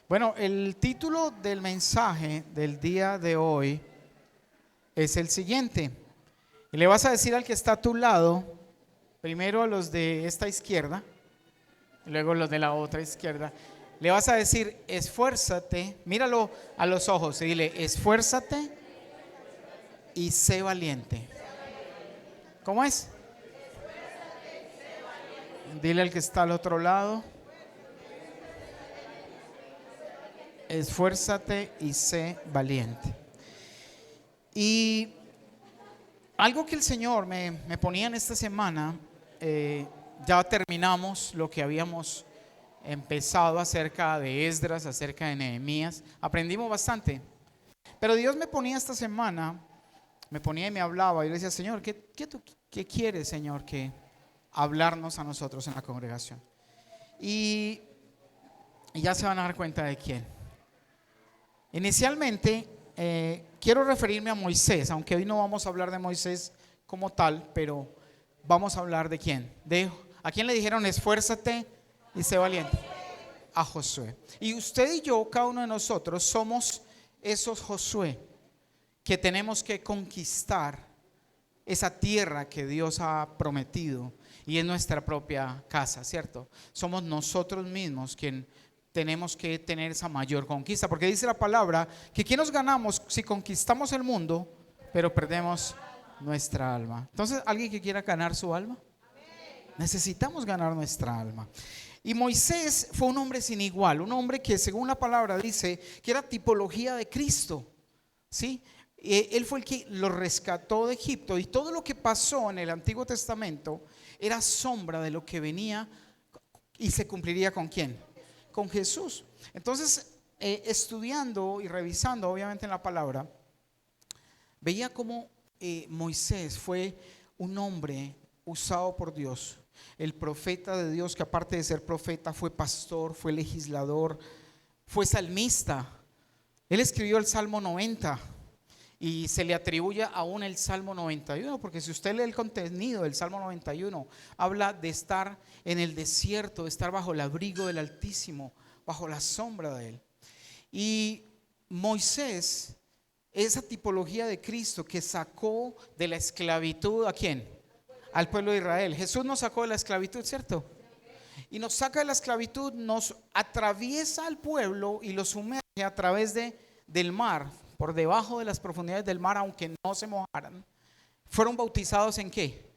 Bueno, el título del mensaje del día de hoy es el siguiente. Y le vas a decir al que está a tu lado, primero a los de esta izquierda, y luego los de la otra izquierda. Le vas a decir, esfuérzate, míralo a los ojos y dile, esfuérzate y sé valiente. ¿Cómo es? Dile al que está al otro lado, esfuérzate y sé valiente. Y algo que el Señor me ponía en esta semana, ya terminamos lo que habíamos empezado acerca de Esdras, acerca de Nehemías. Aprendimos bastante. Pero Dios me ponía esta semana, me ponía y me hablaba. Y yo le decía, Señor, ¿qué quieres, Señor, que hablarnos a nosotros en la congregación? Y ya se van a dar cuenta de quién. Inicialmente, quiero referirme a Moisés, aunque hoy no vamos a hablar de Moisés como tal, pero vamos a hablar de quién. ¿A quién le dijeron esfuérzate y sé valiente? A Josué. Y usted y yo, cada uno de nosotros, somos esos Josué que tenemos que conquistar esa tierra que Dios ha prometido y es nuestra propia casa, ¿cierto? Somos nosotros mismos quien tenemos que tener esa mayor conquista, porque dice la palabra que ¿qué nos ganamos si conquistamos el mundo, pero perdemos nuestra alma? Entonces, ¿alguien que quiera ganar su alma? Necesitamos ganar nuestra alma. Y Moisés fue un hombre sin igual, un hombre que según la palabra dice que era tipología de Cristo, ¿sí? Él fue el que lo rescató de Egipto y todo lo que pasó en el Antiguo Testamento era sombra de lo que venía y se cumpliría ¿con quién? Con Jesús. Entonces, estudiando y revisando obviamente en la palabra, veía cómo Moisés fue un hombre usado por Dios, el profeta de Dios que aparte de ser profeta fue pastor, fue legislador, fue salmista. Él escribió el Salmo 90 y se le atribuye aún el Salmo 91, porque si usted lee el contenido del Salmo 91, habla de estar en el desierto, de estar bajo el abrigo del Altísimo, bajo la sombra de Él. Y Moisés, esa tipología de Cristo que sacó de la esclavitud, ¿a quién? Al pueblo de Israel. Jesús nos sacó de la esclavitud, ¿cierto? Y nos saca de la esclavitud, nos atraviesa al pueblo y lo sumerge a través del mar, por debajo de las profundidades del mar, aunque no se mojaran. Fueron bautizados ¿en qué?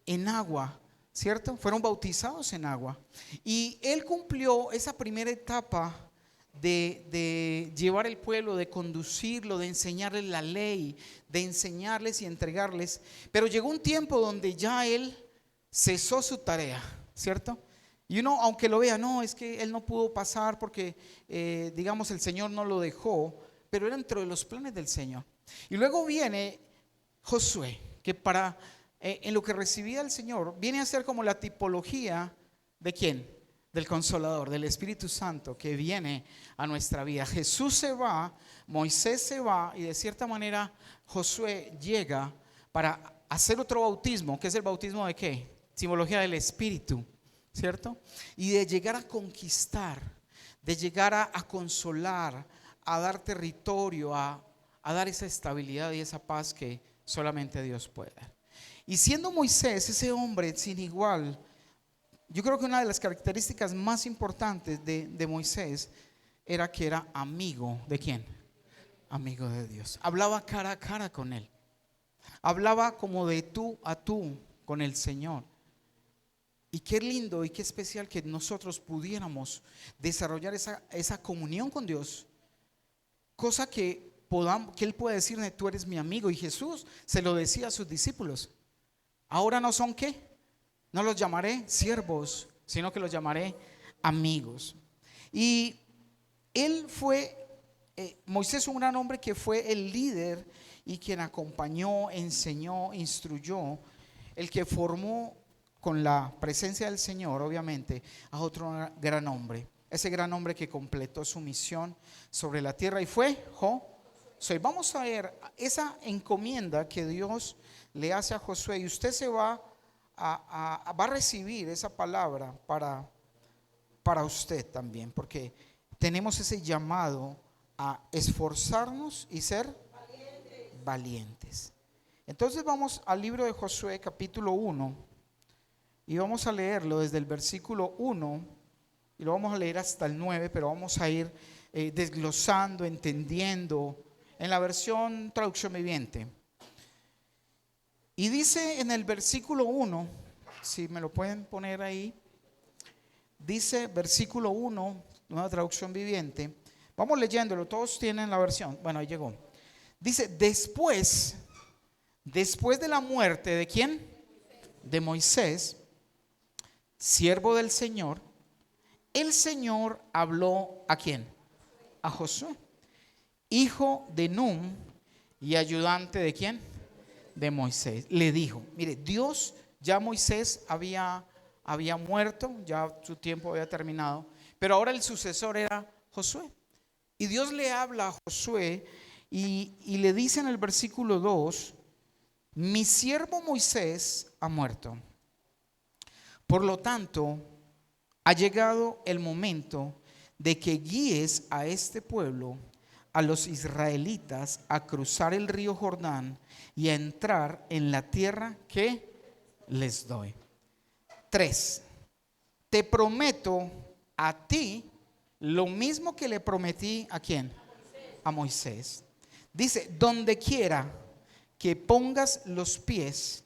En agua, ¿cierto? Fueron bautizados en agua. Y él cumplió esa primera etapa de llevar el pueblo, de conducirlo, de enseñarles la ley, de enseñarles y entregarles. Pero llegó un tiempo donde ya él cesó su tarea, ¿cierto? Y uno, aunque lo vea, no, es que él no pudo pasar porque, digamos, el Señor no lo dejó, pero era dentro de los planes del Señor. Y luego viene Josué, que en lo que recibía el Señor, viene a ser como la tipología de ¿quién? Del Consolador, del Espíritu Santo que viene a nuestra vida. Jesús se va, Moisés se va y de cierta manera Josué llega para hacer otro bautismo, que es el bautismo de ¿qué? Simbología del Espíritu, ¿cierto? Y de llegar a conquistar, de llegar a consolar, a dar territorio, a dar esa estabilidad y esa paz que solamente Dios puede dar. Y siendo Moisés ese hombre sin igual, yo creo que una de las características más importantes de Moisés era que era amigo ¿de quién? Amigo de Dios. Hablaba cara a cara con él. Hablaba como de tú a tú con el Señor. Y qué lindo y qué especial que nosotros pudiéramos desarrollar esa comunión con Dios. Cosa que Él puede decirle, tú eres mi amigo. Y Jesús se lo decía a sus discípulos. Ahora no son ¿qué? No los llamaré siervos, sino que los llamaré amigos. Y él fue, Moisés, un gran hombre que fue el líder y quien acompañó, enseñó, instruyó, el que formó con la presencia del Señor, obviamente, a otro gran hombre. Ese gran hombre que completó su misión sobre la tierra y fue Josué. Vamos a ver esa encomienda que Dios le hace a Josué y usted se va a recibir esa palabra para usted también, porque tenemos ese llamado a esforzarnos y ser valientes. Entonces vamos al libro de Josué capítulo 1 y vamos a leerlo desde el versículo 1 y lo vamos a leer hasta el 9, pero vamos a ir desglosando, entendiendo en la versión traducción viviente. Y dice en el versículo 1, si me lo pueden poner ahí, dice versículo 1, nueva traducción viviente. Vamos leyéndolo, todos tienen la versión. Bueno, ahí llegó. Dice, después de la muerte de ¿quién? De Moisés, siervo del Señor, el Señor habló ¿a quién? A Josué, hijo de Nun y ayudante de ¿quién? De Moisés. Le dijo, mire, Dios, ya Moisés había muerto, ya su tiempo había terminado, pero ahora el sucesor era Josué. Y Dios le habla a Josué y le dice en el versículo 2, mi siervo Moisés ha muerto. Por lo tanto, ha llegado el momento de que guíes a este pueblo, a los israelitas, a cruzar el río Jordán y a entrar en la tierra que les doy. 3. Te prometo a ti lo mismo que le prometí ¿a quién? A Moisés. Dice, donde quiera que pongan los pies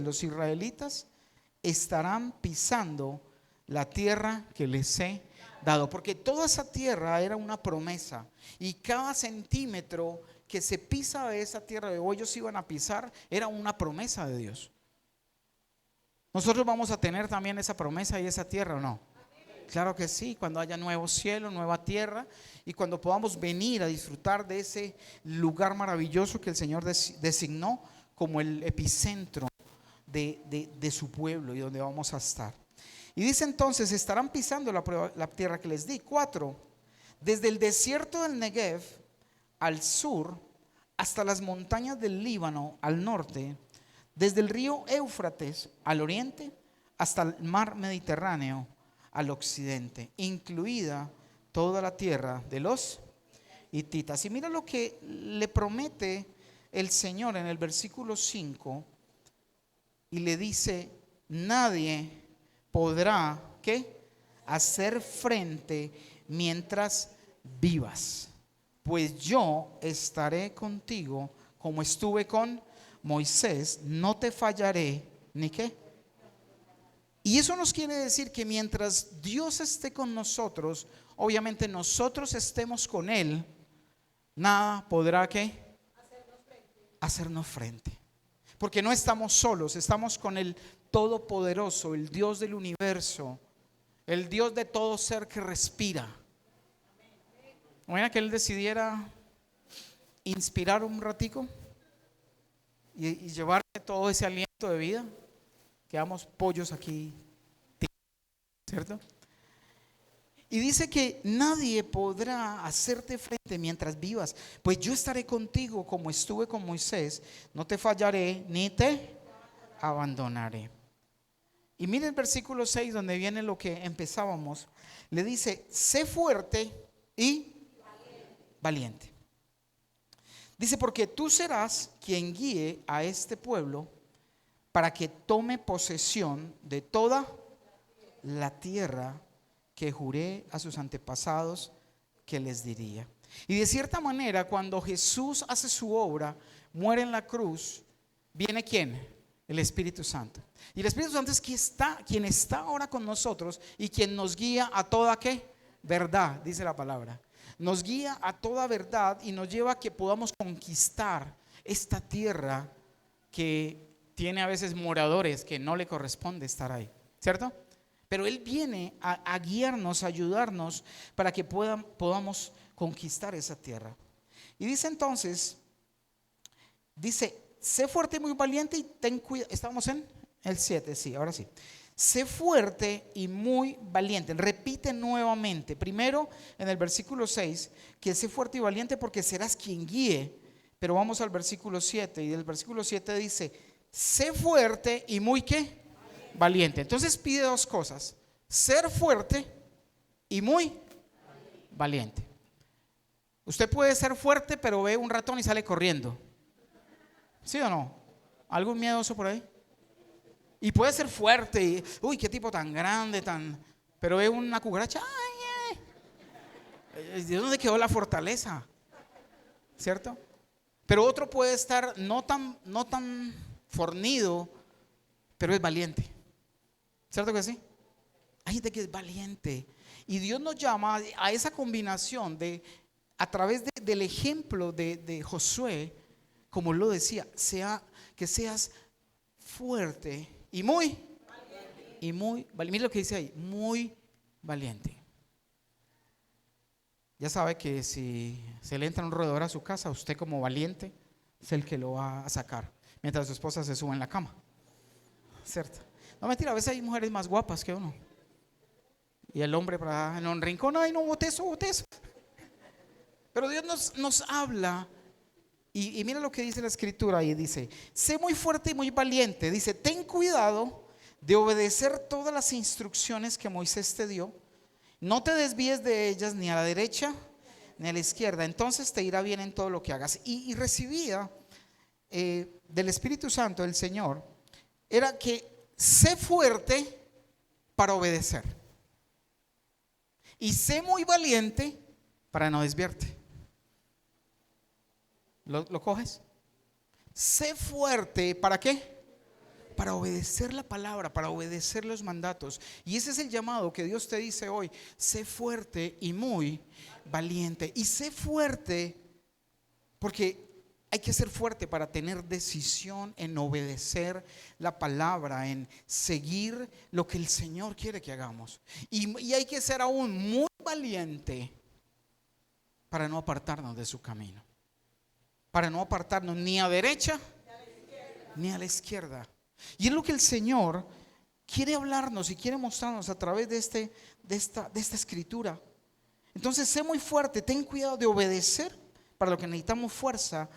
los israelitas, estarán pisando la tierra que les he dado. Porque toda esa tierra era una promesa. Y cada centímetro que se pisa de esa tierra de hoy ellos iban a pisar, era una promesa de Dios. ¿Nosotros vamos a tener también esa promesa y esa tierra o no? Claro que sí, cuando haya nuevo cielo, nueva tierra y cuando podamos venir a disfrutar de ese lugar maravilloso que el Señor designó como el epicentro de su pueblo y donde vamos a estar. Y dice entonces, estarán pisando la tierra que les di. 4, desde el desierto del Negev al sur hasta las montañas del Líbano al norte, desde el río Éufrates al oriente hasta el mar Mediterráneo al occidente, incluida toda la tierra de los hititas. Y mira lo que le promete el Señor en el versículo 5 y le dice, nadie podrá ¿qué? Hacer frente mientras vivas, pues yo estaré contigo como estuve con Moisés, no te fallaré ni qué. Y eso nos quiere decir que mientras Dios esté con nosotros, obviamente nosotros estemos con Él, nada podrá ¿qué? Hacernos frente. Porque no estamos solos, estamos con el Todopoderoso, el Dios del universo, el Dios de todo ser que respira. Bueno, que Él decidiera inspirar un ratico y llevarle todo ese aliento de vida. Quedamos pollos aquí, ¿cierto? Y dice que nadie podrá hacerte frente mientras vivas, pues yo estaré contigo como estuve con Moisés, no te fallaré ni te abandonaré. Y mire el versículo 6 donde viene lo que empezábamos, le dice, sé fuerte y valiente. Dice, porque tú serás quien guíe a este pueblo para que tome posesión de toda la tierra que juré a sus antepasados que les diría. Y de cierta manera, cuando Jesús hace su obra, muere en la cruz, ¿viene quién? El Espíritu Santo. Y el Espíritu Santo es quien está ahora con nosotros y quien nos guía a toda ¿qué? Verdad, dice la palabra. Nos guía a toda verdad y nos lleva a que podamos conquistar esta tierra que tiene a veces moradores que no le corresponde estar ahí, ¿cierto? Pero Él viene a guiarnos, a ayudarnos para que podamos conquistar esa tierra. Y dice entonces, sé fuerte y muy valiente y ten cuidado. Estamos en el 7, sí, ahora sí. Sé fuerte y muy valiente. Repite nuevamente. Primero en el versículo 6, que sé fuerte y valiente porque serás quien guíe. Pero vamos al versículo 7 y el versículo 7 dice, sé fuerte y muy ¿qué? Valiente. Entonces pide dos cosas, ser fuerte y muy valiente. Usted puede ser fuerte, pero ve un ratón y sale corriendo. ¿Sí o no? ¿Algún miedoso por ahí? Y puede ser fuerte y, uy, qué tipo tan grande, pero ve una cucaracha. Ay, ¿de dónde quedó la fortaleza? ¿Cierto? Pero otro puede estar no tan fornido, pero es valiente. ¿Cierto que sí? Hay gente que es valiente. Y Dios nos llama a esa combinación a través del ejemplo de Josué, como lo decía, que seas fuerte y muy valiente. Mira lo que dice ahí, muy valiente. Ya sabe que si se le entra un roedor a su casa, usted como valiente es el que lo va a sacar, mientras su esposa se sube en la cama. ¿Cierto? No, mentira, a veces hay mujeres más guapas que uno. Y el hombre para en un rincón, ay, no, bote eso. Pero Dios nos habla. Y mira lo que dice la escritura y dice, sé muy fuerte y muy valiente. Dice, ten cuidado de obedecer todas las instrucciones que Moisés te dio. No te desvíes de ellas ni a la derecha ni a la izquierda. Entonces te irá bien en todo lo que hagas. Y recibía del Espíritu Santo del Señor, era que sé fuerte para obedecer. Y sé muy valiente para no desviarte. ¿Lo coges? Sé fuerte, ¿para qué? Para obedecer la palabra, para obedecer los mandatos. Y ese es el llamado que Dios te dice hoy. Sé fuerte y muy valiente. Y sé fuerte porque hay que ser fuerte para tener decisión en obedecer la palabra, en seguir lo que el Señor quiere que hagamos. Y hay que ser aún muy valiente para no apartarnos de su camino. Para no apartarnos ni a derecha ni a la izquierda. Y es lo que el Señor quiere hablarnos y quiere mostrarnos a través de esta escritura. Entonces, sé muy fuerte, ten cuidado de obedecer, para lo que necesitamos fuerza,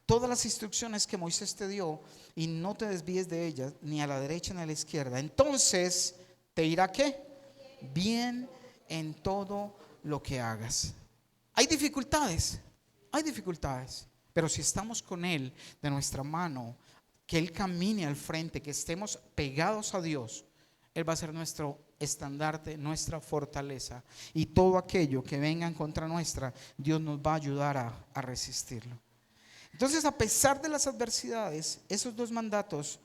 todas las instrucciones que Moisés te dio, y no te desvíes de ellas, ni a la derecha ni a la izquierda. Entonces, ¿te irá qué? Bien en todo lo que hagas. Hay dificultades, pero si estamos con Él de nuestra mano, que Él camine al frente, que estemos pegados a Dios, Él va a ser nuestro estandarte, nuestra fortaleza, y todo aquello que venga en contra nuestra, Dios nos va a ayudar a resistirlo. Entonces, a pesar de las adversidades, esos dos mandatos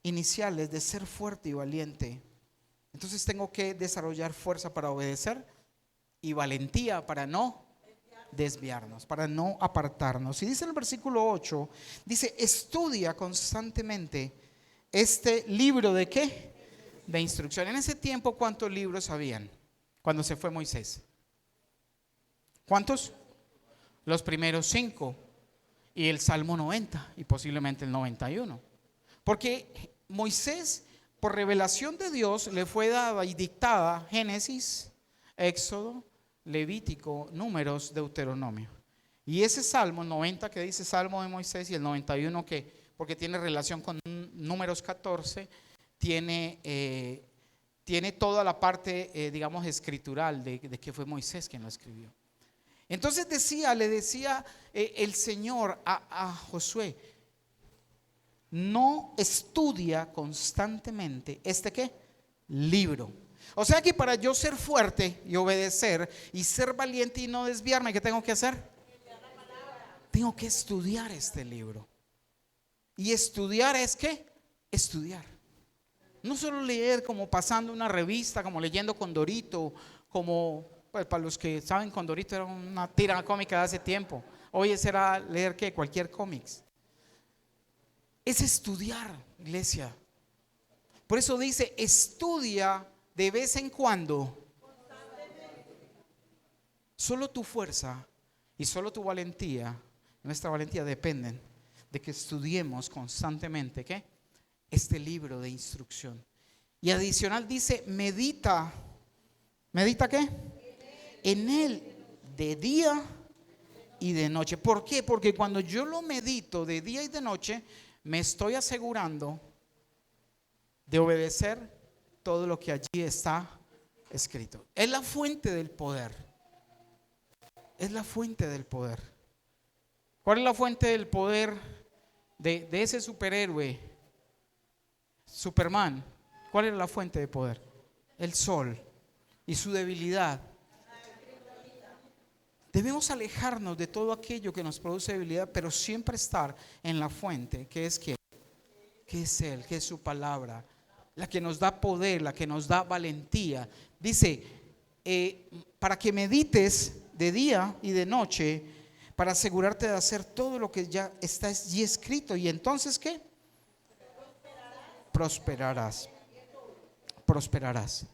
iniciales de ser fuerte y valiente, entonces tengo que desarrollar fuerza para obedecer y valentía para no desviarnos, para no apartarnos. Y dice en el versículo 8, dice, estudia constantemente este libro de ¿qué? De instrucción. En ese tiempo, ¿cuántos libros habían cuando se fue Moisés? ¿Cuántos? Los primeros 5 y el Salmo 90 y posiblemente el 91. Porque Moisés, por revelación de Dios, le fue dada y dictada Génesis, Éxodo, Levítico, Números, Deuteronomio. Y ese Salmo 90 que dice Salmo de Moisés y el 91 que, porque tiene relación con Números 14, tiene toda la parte, digamos, escritural de que fue Moisés quien lo escribió. Entonces le decía el Señor a Josué, no estudia constantemente ¿qué? Libro. O sea que para yo ser fuerte y obedecer y ser valiente y no desviarme, ¿qué tengo que hacer? Tengo que estudiar este libro. Y estudiar es ¿qué? Estudiar. No solo leer como pasando una revista, como leyendo Condorito, como, pues, para los que saben, Condorito era una tira cómica de hace tiempo. Hoy será leer ¿qué? Cualquier cómics. Es estudiar, iglesia. Por eso dice, estudia de vez en cuando. Solo tu fuerza y solo tu valentía, nuestra valentía, dependen de que estudiemos constantemente ¿qué? Este libro de instrucción. Y adicional dice, medita ¿qué? En él de día y de noche. ¿Por qué? Porque cuando yo lo medito de día y de noche, me estoy asegurando de obedecer todo lo que allí está escrito. Es la fuente del poder. es la fuente del poder. ¿Cuál es la fuente del poder de ese superhéroe, Superman? ¿Cuál es la fuente de poder? El sol y su debilidad. Debemos alejarnos de todo aquello que nos produce debilidad, pero siempre estar en la fuente, que es ¿quién? Que es Él, que es su palabra, la que nos da poder, la que nos da valentía. Dice, para que medites de día y de noche, para asegurarte de hacer todo lo que ya está allí escrito. Y entonces, ¿qué? Prosperarás. Prosperarás.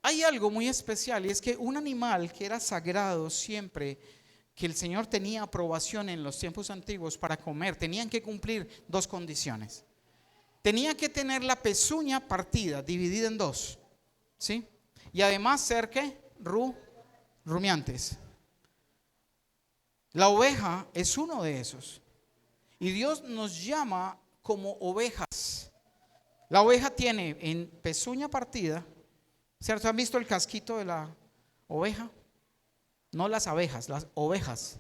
Hay algo muy especial, y es que un animal que era sagrado siempre, que el Señor tenía aprobación en los tiempos antiguos para comer, tenían que cumplir dos condiciones. Tenía que tener la pezuña partida, dividida en dos, ¿sí? Y además ser ¿qué? Rumiantes. La oveja es uno de esos. Y Dios nos llama como ovejas. La oveja tiene en pezuña partida, ¿cierto? ¿Han visto el casquito de la oveja? No las abejas, las ovejas.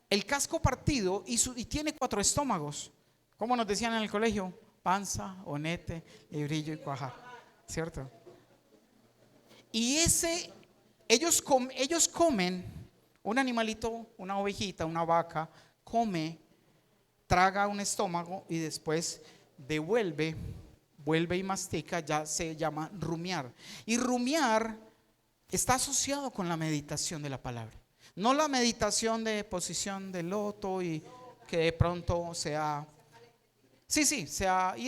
El casco partido y tiene 4 estómagos. Como nos decían en el colegio, panza, onete, librillo y cuajar, ¿cierto? Y ellos comen, un animalito, una ovejita, una vaca, come, traga un estómago y después vuelve y mastica, ya se llama rumiar. Y rumiar está asociado con la meditación de la palabra. No la meditación de posición de loto y que de pronto sea, y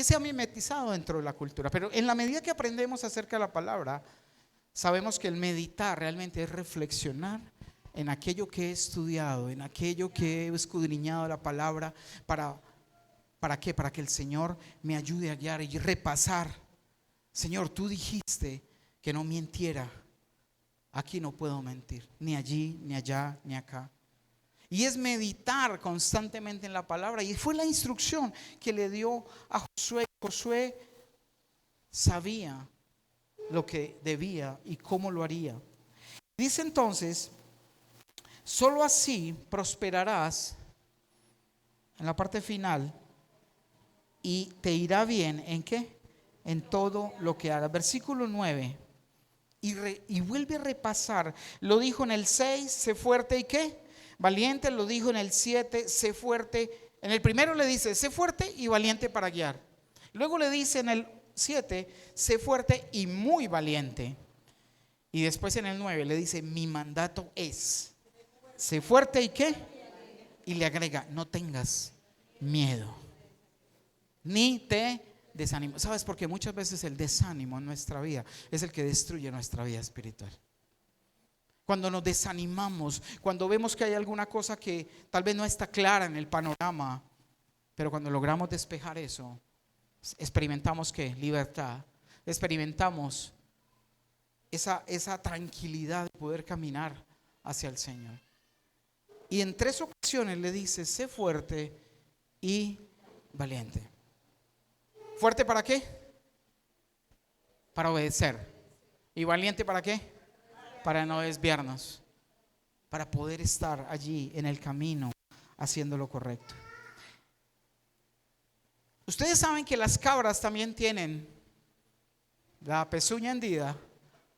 se ha mimetizado dentro de la cultura. Pero en la medida que aprendemos acerca de la palabra, sabemos que el meditar realmente es reflexionar en aquello que he estudiado, en aquello que he escudriñado de la palabra, ¿para qué? Para que el Señor me ayude a guiar y repasar. Señor, tú dijiste que no mintiera. Aquí no puedo mentir, ni allí, ni allá, ni acá. Y es meditar constantemente en la palabra. Y fue la instrucción que le dio a Josué. Josué sabía lo que debía y cómo lo haría. Dice entonces, solo así prosperarás en la parte final y te irá bien. ¿En qué? En todo lo que hagas. Versículo 9. Y vuelve a repasar. Lo dijo en el 6, sé fuerte y ¿qué? Valiente. Lo dijo en el 7, sé fuerte. En el primero le dice, sé fuerte y valiente para guiar. Luego le dice en el 7, sé fuerte y muy valiente. Y después en el 9 le dice, mi mandato es, sé fuerte y ¿qué? Y le agrega, no tengas miedo, ni te desánimo. ¿Sabes? Porque muchas veces el desánimo en nuestra vida es el que destruye nuestra vida espiritual. Cuando nos desanimamos, cuando vemos que hay alguna cosa que tal vez no está clara en el panorama, pero cuando logramos despejar eso, experimentamos ¿qué? Libertad. Experimentamos esa tranquilidad de poder caminar hacia el Señor. Y en 3 ocasiones le dice, sé fuerte y valiente. ¿Fuerte para qué? Para obedecer. ¿Y valiente para qué? Para no desviarnos, para poder estar allí en el camino haciendo lo correcto. Ustedes saben que las cabras también tienen la pezuña hendida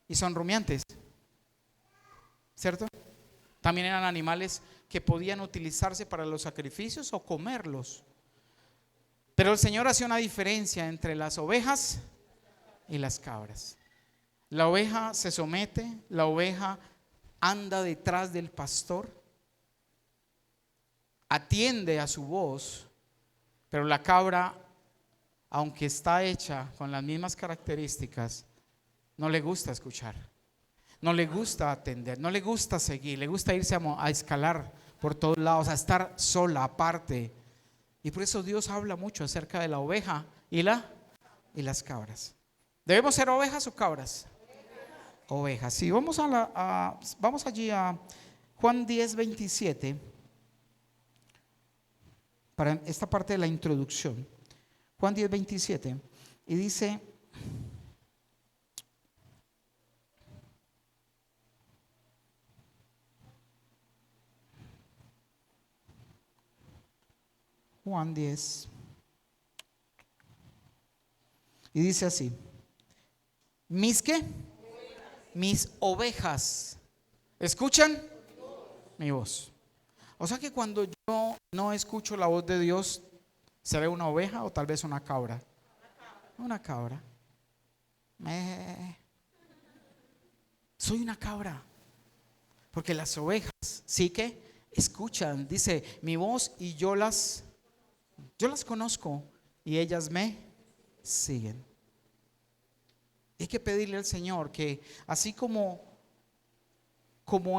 y son rumiantes, ¿cierto? También eran animales que podían utilizarse para los sacrificios o comerlos. Pero el Señor hacía una diferencia entre las ovejas y las cabras. La oveja se somete, la oveja anda detrás del pastor, atiende a su voz, pero la cabra, aunque está hecha con las mismas características, no le gusta escuchar, no le gusta atender, no le gusta seguir, le gusta irse a escalar por todos lados, a estar sola, aparte. Y por eso Dios habla mucho acerca de la oveja y las cabras. ¿Debemos ser ovejas o cabras? Ovejas. Sí, vamos allí a Juan 10:27 para esta parte de la introducción. Juan 10:27 y dice: Juan 10. Y dice así: ¿mis qué? Mis ovejas escuchan mi voz. O sea que cuando yo no escucho la voz de Dios, ¿seré una oveja o tal vez una cabra? Una cabra. Soy una cabra. Porque las ovejas sí que escuchan, dice, mi voz, y yo las conozco y ellas me siguen. Hay que pedirle al Señor que así como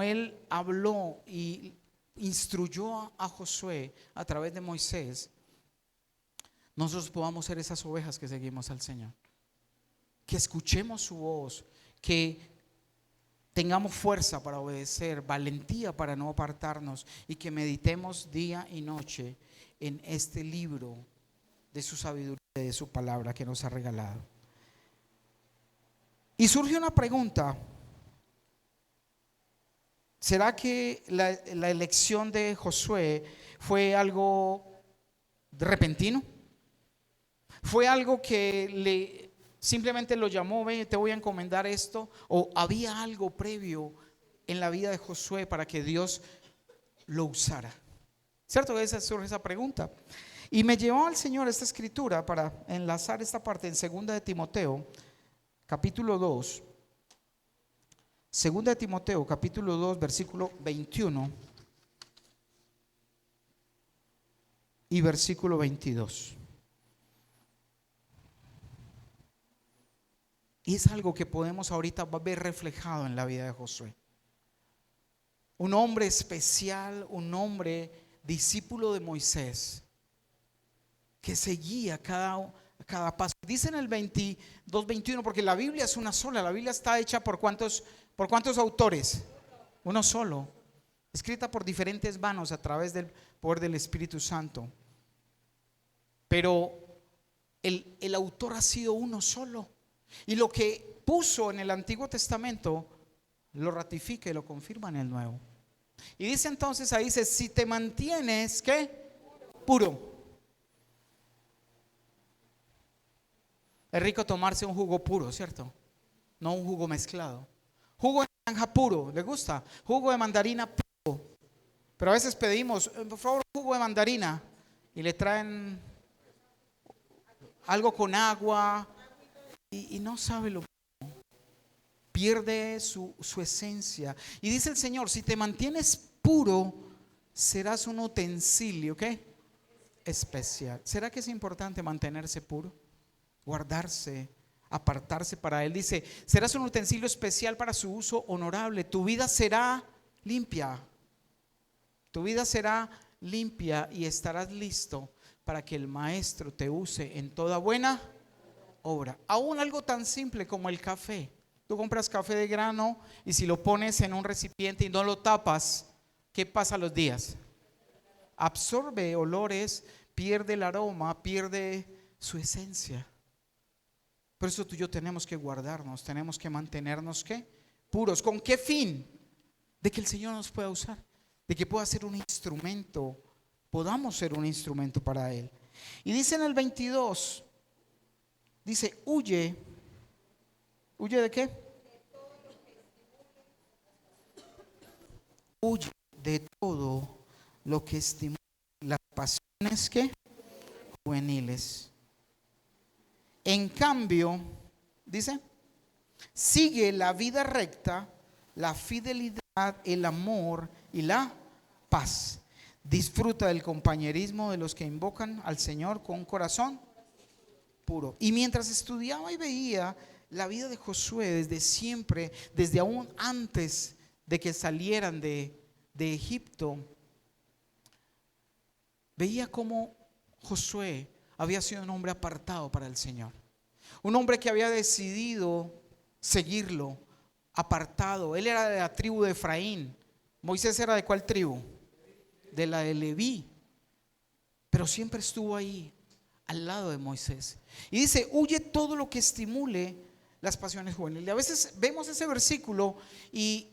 Él habló y instruyó a Josué a través de Moisés, nosotros podamos ser esas ovejas que seguimos al Señor. Que escuchemos su voz, que tengamos fuerza para obedecer, valentía para no apartarnos, y que meditemos día y noche en este libro de su sabiduría, de su palabra que nos ha regalado. Y surge una pregunta: ¿será que la elección de Josué fue algo repentino? ¿Fue algo que simplemente lo llamó, ve, te voy a encomendar esto? ¿O había algo previo en la vida de Josué para que Dios lo usara? ¿Cierto que surge esa pregunta? Y me llevó al Señor esta escritura para enlazar esta parte en 2 de Timoteo, capítulo 2. 2 de Timoteo, capítulo 2, versículo 21 y versículo 22. Y es algo que podemos ahorita ver reflejado en la vida de Josué. Un hombre especial, un hombre discípulo de Moisés, que seguía cada paso. Dice en el 22, 21, porque la Biblia es una sola. La Biblia está hecha ¿por cuántos autores? Uno solo. Escrita por diferentes manos a través del poder del Espíritu Santo. Pero el autor ha sido uno solo. Y lo que puso en el Antiguo Testamento lo ratifica y lo confirma en el Nuevo. Y dice entonces ahí, dice, si te mantienes, ¿qué? Puro. Es rico tomarse un jugo puro, ¿cierto? No un jugo mezclado. Jugo de naranja puro, ¿le gusta? Jugo de mandarina puro. Pero a veces pedimos, por favor, jugo de mandarina, y le traen algo con agua y no sabe lo mismo. Pierde su esencia. Y dice el Señor, si te mantienes puro, serás un utensilio, ¿qué? Especial. ¿Será que es importante mantenerse puro? Guardarse, apartarse para Él. Dice, serás un utensilio especial para su uso honorable. Tu vida será limpia. Tu vida será limpia y estarás listo para que el Maestro te use en toda buena obra. Aún algo tan simple como el café. Tú compras café de grano y si lo pones en un recipiente y no lo tapas, ¿qué pasa a los días? Absorbe olores, pierde el aroma, pierde su esencia. Por eso tú y yo tenemos que guardarnos, tenemos que mantenernos ¿qué? Puros. ¿Con qué fin? De que el Señor nos pueda usar, de que pueda ser un instrumento, podamos ser un instrumento para Él. Y dice en el 22, dice, huye. ¿Huye de qué? Huye de todo lo que estimula las pasiones ¿qué? Juveniles. En cambio, dice, sigue la vida recta, la fidelidad, el amor y la paz. Disfruta del compañerismo de los que invocan al Señor con corazón puro. Y mientras estudiaba y veía la vida de Josué desde siempre, desde aún antes de que salieran de Egipto, veía cómo Josué había sido un hombre apartado para el Señor. Un hombre que había decidido seguirlo, apartado. Él era de la tribu de Efraín. Moisés era ¿de cuál tribu? De la de Leví. Pero siempre estuvo ahí, al lado de Moisés. Y dice, huye todo lo que estimule las pasiones juveniles. A veces vemos ese versículo y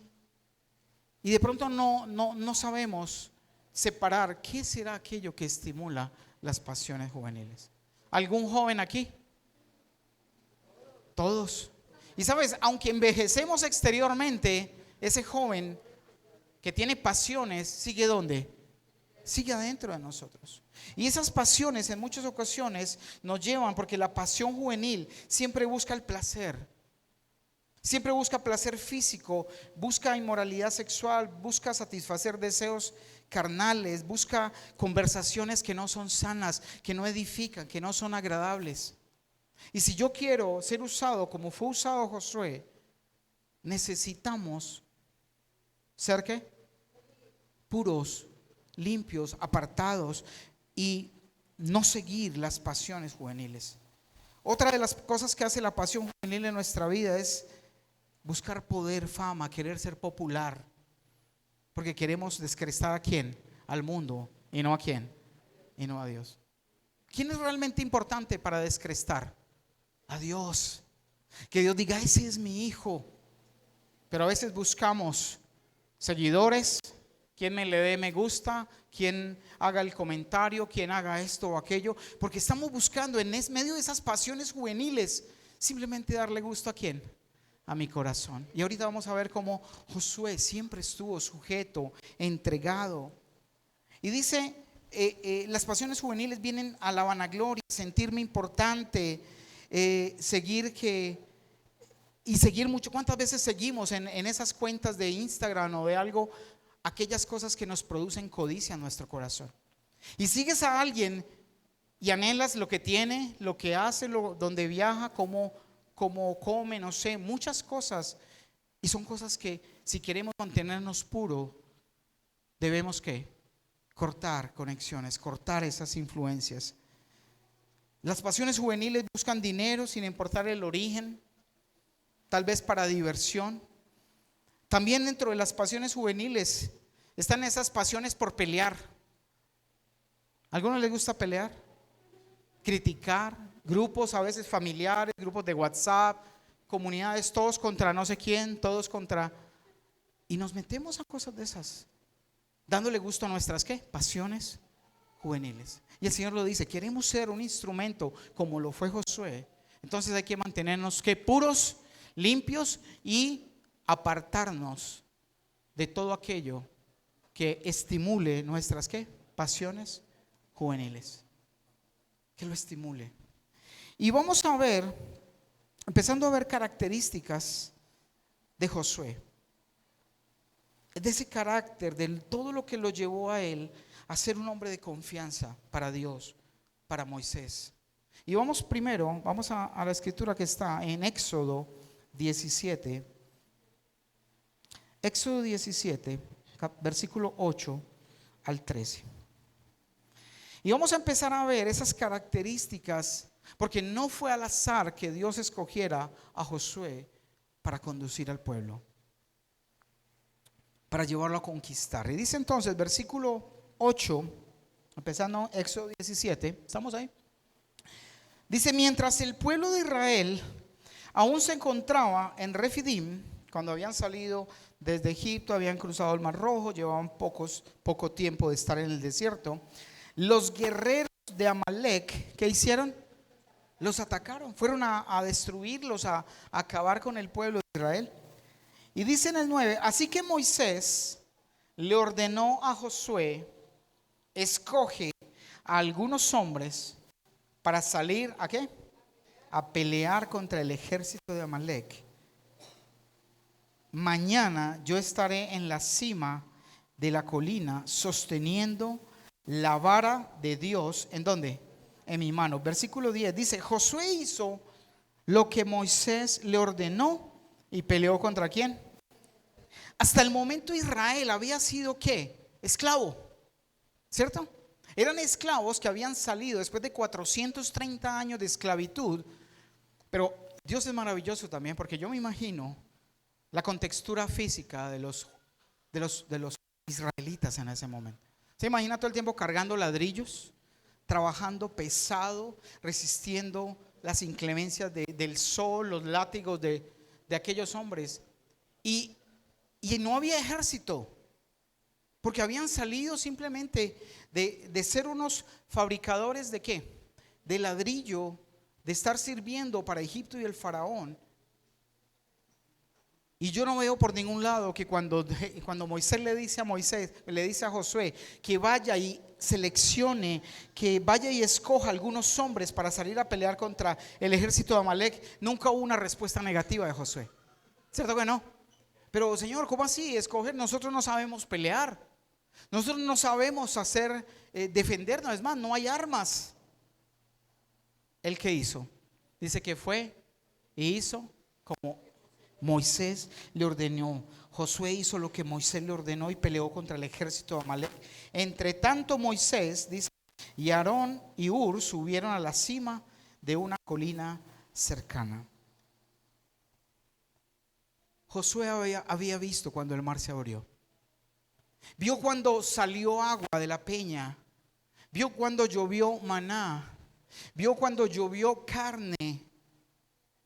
de pronto no sabemos separar qué será aquello que estimula las pasiones juveniles. ¿Algún joven aquí? Todos. Y sabes, aunque envejecemos exteriormente, ese joven que tiene pasiones sigue ¿dónde? Sigue adentro de nosotros. Y esas pasiones en muchas ocasiones nos llevan, porque la pasión juvenil siempre busca el placer. Siempre busca placer físico, busca inmoralidad sexual, busca satisfacer deseos carnales, busca conversaciones que no son sanas, que no edifican, que no son agradables. Y si yo quiero ser usado como fue usado Josué, necesitamos ser ¿qué? Puros, limpios, apartados y no seguir las pasiones juveniles. Otra de las cosas que hace la pasión juvenil en nuestra vida es buscar poder, fama, querer ser popular, porque queremos descrestar ¿a quién? Al mundo, y no ¿a quién? Y no a Dios. ¿Quién es realmente importante para descrestar? A Dios. Que Dios diga, ese es mi hijo. Pero a veces buscamos seguidores, quien me le dé me gusta, quien haga el comentario, quien haga esto o aquello, porque estamos buscando en medio de esas pasiones juveniles simplemente darle gusto ¿a quién? A mi corazón. Y ahorita vamos a ver cómo Josué siempre estuvo sujeto, entregado. Y dice, las pasiones juveniles vienen a la vanagloria, sentirme importante, seguir mucho. ¿Cuántas veces seguimos en esas cuentas de Instagram o de algo, aquellas cosas que nos producen codicia en nuestro corazón? Y sigues a alguien y anhelas lo que tiene, lo que hace, donde viaja, cómo come, no sé, muchas cosas. Y son cosas que si queremos mantenernos puros, debemos ¿qué? Cortar conexiones, cortar esas influencias. Las pasiones juveniles buscan dinero sin importar el origen, tal vez para diversión. También dentro de las pasiones juveniles están esas pasiones por pelear. ¿A alguno les gusta pelear? Criticar, grupos a veces familiares, grupos de WhatsApp, comunidades, todos contra no sé quién, todos contra... Y nos metemos a cosas de esas, dándole gusto a nuestras ¿qué? Pasiones juveniles. Y el Señor lo dice, queremos ser un instrumento como lo fue Josué. Entonces hay que mantenernos ¿qué? Puros, limpios y apartarnos de todo aquello que estimule nuestras ¿qué? Pasiones juveniles. Que lo estimule. Y vamos a ver, empezando a ver características de Josué, de ese carácter, de todo lo que lo llevó a él a ser un hombre de confianza para Dios, para Moisés. Y vamos primero, vamos a la escritura que está en Éxodo 17. Éxodo 17, versículo 8 al 13. Y vamos a empezar a ver esas características, porque no fue al azar que Dios escogiera a Josué para conducir al pueblo, para llevarlo a conquistar. Y dice entonces, versículo 8, empezando Éxodo 17, ¿estamos ahí? Dice, mientras el pueblo de Israel aún se encontraba en Refidim, cuando habían salido desde Egipto, habían cruzado el Mar Rojo, llevaban poco tiempo de estar en el desierto, los guerreros de Amalek, ¿qué hicieron? Los atacaron, fueron a destruirlos, a acabar con el pueblo de Israel. Y dice en el 9, así que Moisés le ordenó a Josué, escoge a algunos hombres para salir ¿a qué? A pelear contra el ejército de Amalek. Mañana yo estaré en la cima de la colina sosteniendo la vara de Dios, ¿en dónde? En mi mano. Versículo 10 dice, Josué hizo lo que Moisés le ordenó y peleó ¿contra quién? Hasta el momento Israel había sido ¿qué? Esclavo, ¿cierto? Eran esclavos que habían salido después de 430 años de esclavitud. Pero Dios es maravilloso también, porque yo me imagino la contextura física de los israelitas en ese momento. ¿Se imagina todo el tiempo cargando ladrillos, trabajando pesado, resistiendo las inclemencias del sol, los látigos de aquellos hombres? Y no había ejército. Porque habían salido simplemente de ser unos fabricadores de ¿qué? De ladrillo, de estar sirviendo para Egipto y el faraón. Y yo no veo por ningún lado que cuando Moisés le dice a Josué que vaya y seleccione, que vaya y escoja algunos hombres para salir a pelear contra el ejército de Amalek, nunca hubo una respuesta negativa de Josué. ¿Cierto que no? Pero Señor, ¿cómo así? Escoger, nosotros no sabemos pelear. Nosotros no sabemos hacer, defendernos. Es más, no hay armas. ¿El qué hizo? Dice que fue y hizo como Moisés le ordenó. Josué hizo lo que Moisés le ordenó y peleó contra el ejército de Amalek. Entre tanto Moisés, dice, y Aarón y Hur subieron a la cima de una colina cercana. Josué había visto cuando el mar se abrió. Vio cuando salió agua de la peña. Vio cuando llovió maná. Vio cuando llovió carne.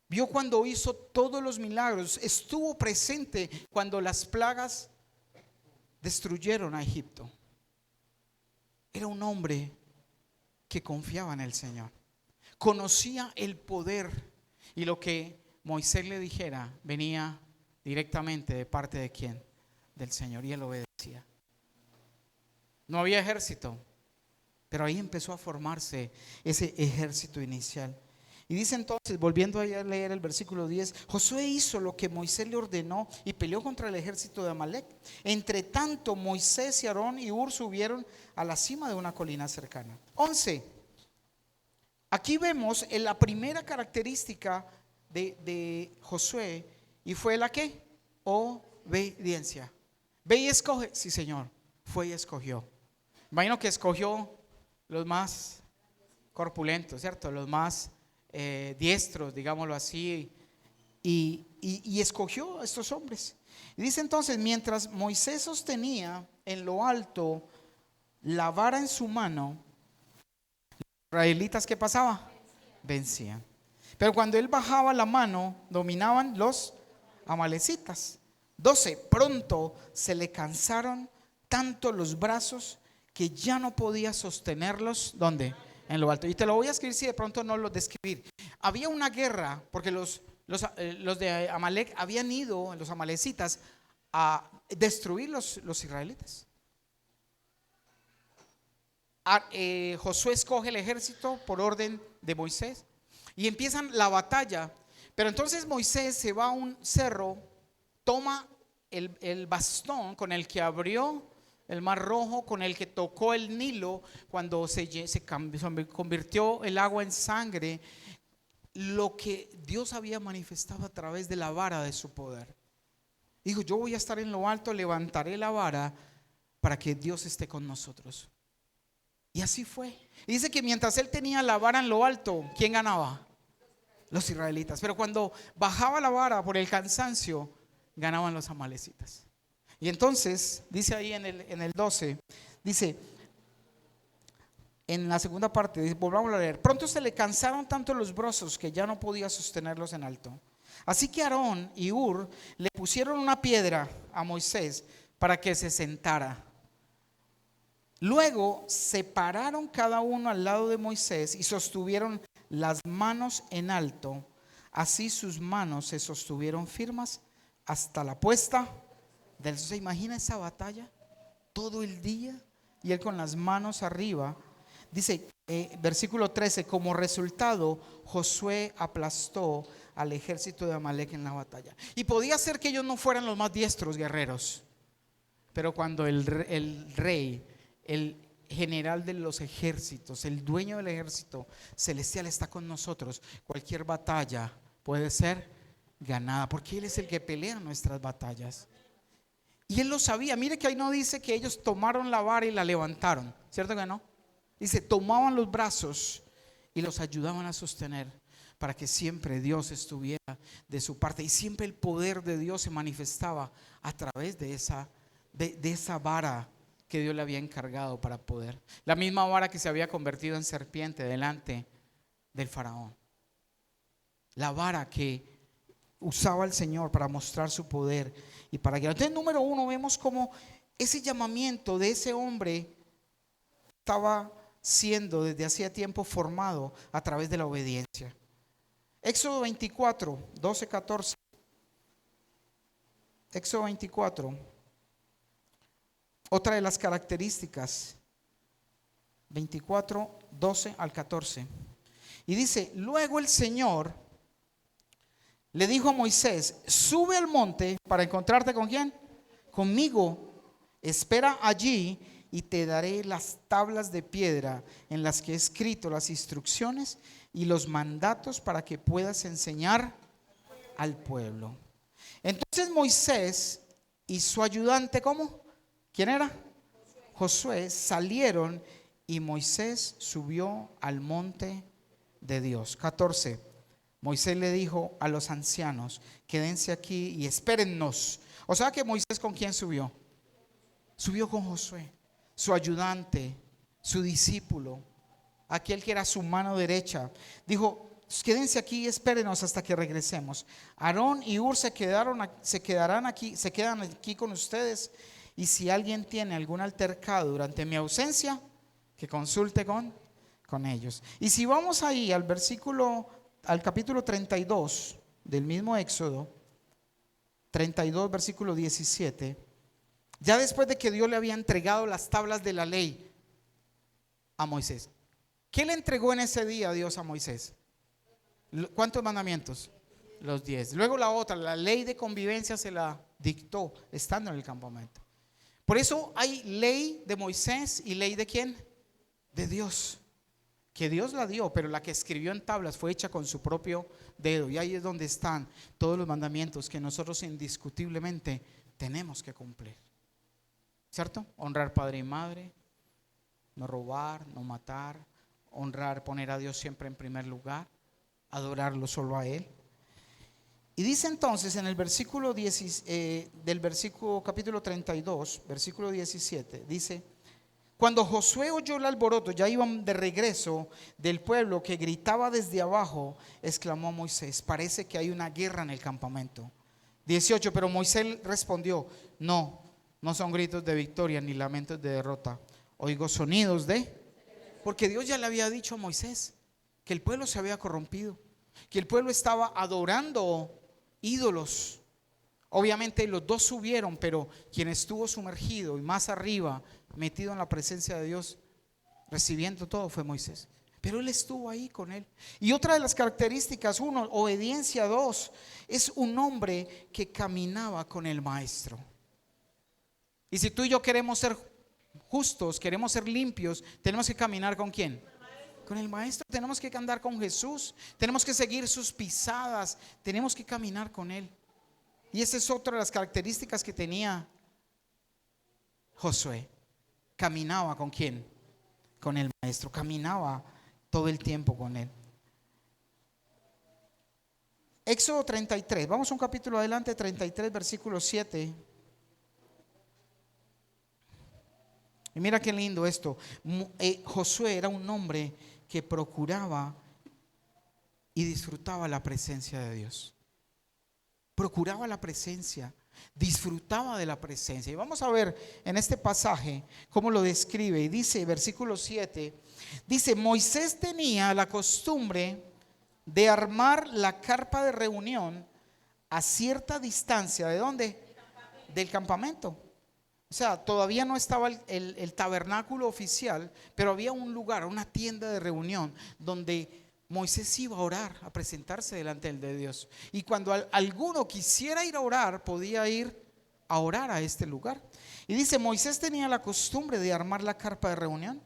Vio cuando hizo todos los milagros. Estuvo presente cuando las plagas destruyeron a Egipto. Era un hombre que confiaba en el Señor. Conocía el poder y lo que Moisés le dijera venía directamente de parte de quién, del Señor, y él obedecía. No había ejército, pero ahí empezó a formarse ese ejército inicial. Y dice entonces, volviendo a leer el versículo 10, Josué hizo lo que Moisés le ordenó y peleó contra el ejército de Amalek. Entre tanto, Moisés y Aarón y Hur subieron a la cima de una colina cercana. 11. Aquí vemos la primera característica de Josué, y fue la ¿qué? Obediencia. Ve y escoge. Sí, Señor, fue y escogió. Imagino que escogió los más corpulentos, ¿cierto? Los más diestros, digámoslo así, y escogió a estos hombres. Y dice entonces, mientras Moisés sostenía en lo alto la vara en su mano, los israelitas, ¿qué pasaba? Vencían. Pero cuando él bajaba la mano, dominaban los amalecitas. 12. Pronto se le cansaron tanto los brazos que ya no podía sostenerlos. ¿Dónde? En lo alto. Y te lo voy a escribir si de pronto no lo describir. Había una guerra porque los de Amalek habían ido, los amalecitas, a destruir los israelitas. Josué escoge el ejército por orden de Moisés y empiezan la batalla. Pero entonces Moisés se va a un cerro, toma el bastón con el que abrió el mar rojo, con el que tocó el Nilo cuando se convirtió el agua en sangre, lo que Dios había manifestado a través de la vara de su poder. Dijo, yo voy a estar en lo alto, levantaré la vara para que Dios esté con nosotros. Y así fue. Y dice que mientras él tenía la vara en lo alto, ¿quién ganaba? Los israelitas. Pero cuando bajaba la vara por el cansancio, ganaban los amalecitas. Y entonces, dice ahí en el 12, dice, en la segunda parte, dice, volvamos a leer. Pronto se le cansaron tanto los brazos que ya no podía sostenerlos en alto. Así que Aarón y Hur le pusieron una piedra a Moisés para que se sentara. Luego se pararon cada uno al lado de Moisés y sostuvieron las manos en alto. Así sus manos se sostuvieron firmes hasta la puesta del sol. ¿Se imagina esa batalla? Todo el día y él con las manos arriba. Dice, versículo 13, como resultado, Josué aplastó al ejército de Amalek en la batalla. Y podía ser que ellos no fueran los más diestros guerreros, pero cuando el rey, el general de los ejércitos, el dueño del ejército celestial está con nosotros, cualquier batalla puede ser ganada, porque Él es el que pelea nuestras batallas. Y Él lo sabía. Mire que ahí no dice que ellos tomaron la vara y la levantaron, ¿cierto que no? Dice, tomaban los brazos y los ayudaban a sostener para que siempre Dios estuviera de su parte. Y siempre el poder de Dios se manifestaba a través de esa vara que Dios le había encargado para poder. La misma vara que se había convertido en serpiente delante del faraón. La vara que usaba el Señor para mostrar su poder y para guiar. Entonces, número uno, vemos cómo ese llamamiento de ese hombre estaba siendo desde hacía tiempo formado a través de la obediencia. Éxodo 24, 12, 14. Éxodo 24, otra de las características, 24, 12 al 14. Y dice, luego el Señor le dijo a Moisés, sube al monte para encontrarte ¿con quién? Conmigo. Espera allí y te daré las tablas de piedra en las que he escrito las instrucciones y los mandatos para que puedas enseñar al pueblo. Entonces Moisés y su ayudante, ¿cómo? ¿Quién era? Josué, salieron y Moisés subió al monte de Dios. 14. Moisés le dijo a los ancianos, quédense aquí y espérennos. O sea que Moisés, ¿con quién subió? Subió con Josué, su ayudante, su discípulo, aquel que era su mano derecha. Dijo, quédense aquí y espérenos hasta que regresemos. Aarón y Hur se quedan aquí con ustedes. Y si alguien tiene algún altercado durante mi ausencia, que consulte con ellos. Y si vamos ahí al capítulo 32 del mismo Éxodo, 32 versículo 17, ya después de que Dios le había entregado las tablas de la ley a Moisés. ¿Qué le entregó en ese día Dios a Moisés? ¿Cuántos mandamientos? Los 10. Luego la otra, la ley de convivencia, se la dictó estando en el campamento. Por eso hay ley de Moisés y ley de ¿quién? De Dios. Que Dios la dio, pero la que escribió en tablas fue hecha con su propio dedo. Y ahí es donde están todos los mandamientos que nosotros indiscutiblemente tenemos que cumplir. ¿Cierto? Honrar padre y madre, no robar, no matar, honrar, poner a Dios siempre en primer lugar, adorarlo solo a Él. Y dice entonces en el versículo capítulo 32, versículo 17, dice, cuando Josué oyó el alboroto, ya iban de regreso del pueblo que gritaba desde abajo, exclamó Moisés, parece que hay una guerra en el campamento. 18, pero Moisés respondió, no son gritos de victoria ni lamentos de derrota, oigo sonidos porque Dios ya le había dicho a Moisés que el pueblo se había corrompido, que el pueblo estaba adorando ídolos. Obviamente los dos subieron, pero quien estuvo sumergido y más arriba, metido en la presencia de Dios, recibiendo todo, fue Moisés. Pero él estuvo ahí con él. Y otra de las características, 1, obediencia. 2, es un hombre que caminaba con el maestro. Y si tú y yo queremos ser justos, queremos ser limpios, tenemos que caminar ¿con quién? Con el maestro. Tenemos que andar con Jesús, tenemos que seguir sus pisadas, tenemos que caminar con él. Y esa es otra de las características que tenía Josué. Caminaba ¿con quién? Con el maestro, caminaba todo el tiempo con él. Éxodo 33, vamos un capítulo adelante, 33 versículo 7. Y mira qué lindo esto. Josué era un hombre que procuraba y disfrutaba la presencia de Dios. Procuraba la presencia, disfrutaba de la presencia. Y vamos a ver en este pasaje cómo lo describe. Y dice, versículo 7, dice, Moisés tenía la costumbre de armar la carpa de reunión a cierta distancia. ¿De dónde? Del campamento. O sea, todavía no estaba el tabernáculo oficial, pero había un lugar, una tienda de reunión donde Moisés iba a orar, a presentarse delante de Dios. Y cuando alguno quisiera ir a orar, podía ir a orar a este lugar. Y dice, Moisés tenía la costumbre de armar la carpa de reunión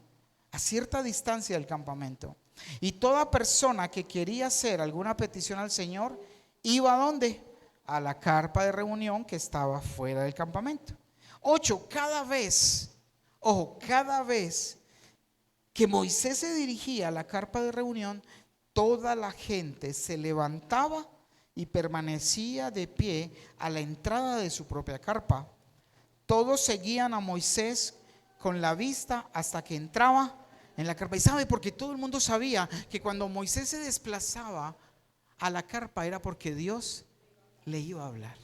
a cierta distancia del campamento. Y toda persona que quería hacer alguna petición al Señor, iba ¿a dónde? A la carpa de reunión que estaba fuera del campamento. 8, cada vez que Moisés se dirigía a la carpa de reunión, toda la gente se levantaba y permanecía de pie a la entrada de su propia carpa. Todos seguían a Moisés con la vista hasta que entraba en la carpa. Y sabe, porque todo el mundo sabía que cuando Moisés se desplazaba a la carpa era porque Dios le iba a hablar.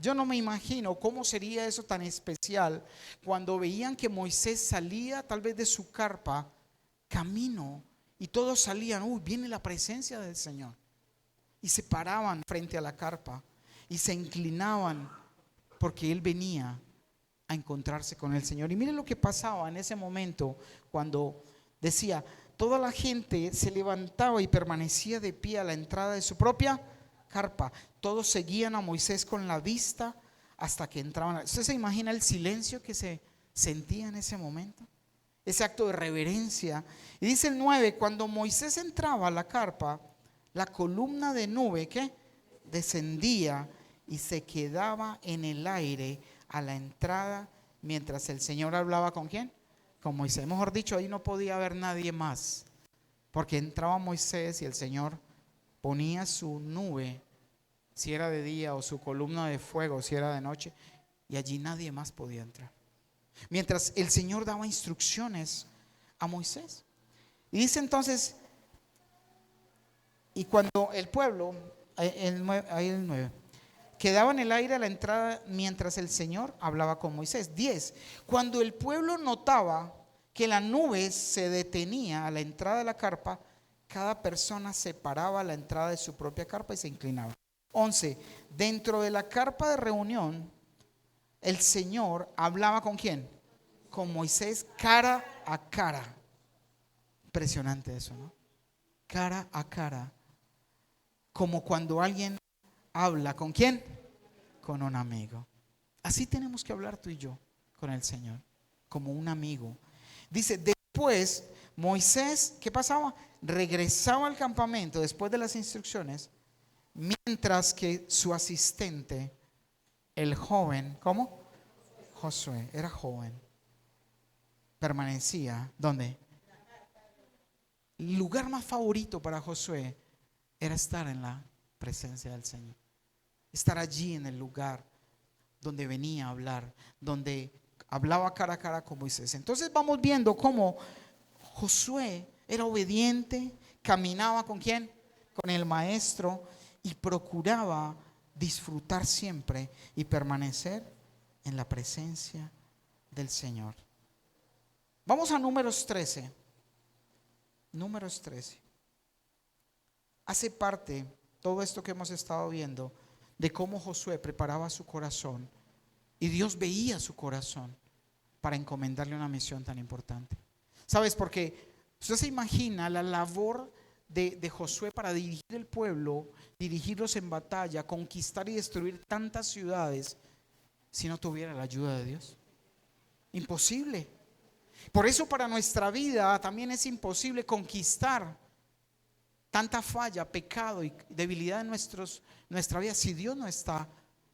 Yo no me imagino cómo sería eso tan especial cuando veían que Moisés salía tal vez de su carpa, camino, y todos salían, uy, viene la presencia del Señor. Y se paraban frente a la carpa y se inclinaban porque Él venía a encontrarse con el Señor. Y miren lo que pasaba en ese momento cuando decía, toda la gente se levantaba y permanecía de pie a la entrada de su propia carpa. Todos seguían a Moisés con la vista hasta que entraban. ¿Usted se imagina el silencio que se sentía en ese momento? Ese acto de reverencia. Y dice el 9, cuando Moisés entraba a la carpa, la columna de nube que descendía y se quedaba en el aire a la entrada mientras el Señor hablaba ¿con quién? Con Moisés. Mejor dicho, ahí no podía haber nadie más, porque entraba Moisés y el Señor ponía su nube, si era de día, o su columna de fuego, si era de noche, y allí nadie más podía entrar. Mientras el Señor daba instrucciones a Moisés. Y dice entonces, y cuando el pueblo, ahí el 9, quedaba en el aire a la entrada mientras el Señor hablaba con Moisés. 10, cuando el pueblo notaba que la nube se detenía a la entrada de la carpa, cada persona se paraba a la entrada de su propia carpa y se inclinaba. 11, dentro de la carpa de reunión, el Señor hablaba ¿con quién? Con Moisés cara a cara. Impresionante eso, ¿no? Cara a cara. Como cuando alguien habla ¿con quién? Con un amigo. Así tenemos que hablar tú y yo con el Señor, como un amigo. Dice, después Moisés, ¿qué pasaba? Regresaba al campamento después de las instrucciones, mientras que su asistente, el joven, ¿cómo? Josué, era joven, permanecía, ¿dónde? El lugar más favorito para Josué era estar en la presencia del Señor. Estar allí en el lugar donde venía a hablar, donde hablaba cara a cara con Moisés. Entonces vamos viendo cómo Josué era obediente, caminaba ¿con quién? Con el maestro, y procuraba disfrutar siempre y permanecer en la presencia del Señor. Vamos a Números 13. Números 13. Hace parte todo esto que hemos estado viendo de cómo Josué preparaba su corazón y Dios veía su corazón para encomendarle una misión tan importante. ¿Sabes? Porque usted se imagina la labor de Josué para dirigir el pueblo, dirigirlos en batalla, conquistar y destruir tantas ciudades si no tuviera la ayuda de Dios. Imposible. Por eso para nuestra vida también es imposible conquistar tanta falla, pecado y debilidad en nuestra vida si Dios no está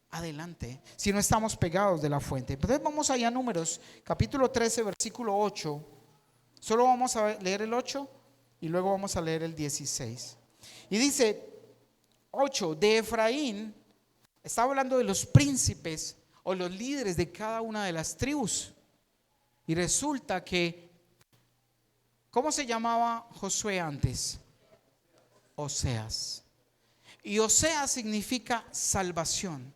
adelante, si no estamos pegados de la fuente. Entonces vamos allá a Números capítulo 13 versículo 8. Solo vamos a leer el 8 y luego vamos a leer el 16. Y dice 8, de Efraín, está hablando de los príncipes o los líderes de cada una de las tribus. Y resulta que, ¿cómo se llamaba Josué antes? Oseas. Y Oseas significa salvación.